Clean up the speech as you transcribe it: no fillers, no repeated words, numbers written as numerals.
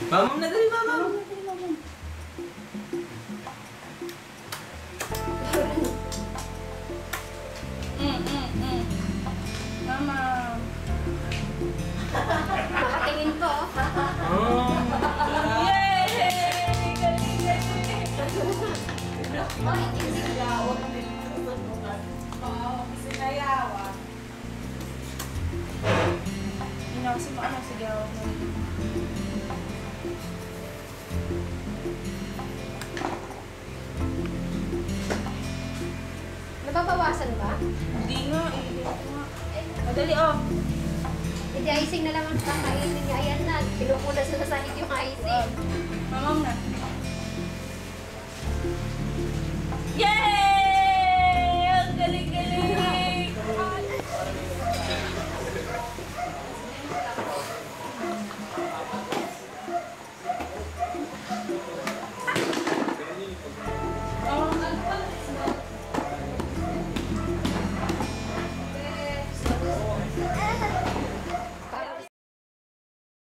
Mamam na dali, mamam. Mama. Makatingin ko. Yay! Galing, galing. Oh, ikinsilawan. Oo, sinayawan. Kasi maano sigaw mo. Nababawasan ba? Hindi nga eh. Madali oh. Hindi icing na lang ang kakainin niya. Ayan na, pinupunas na sa sahig yung icing. Mamam na.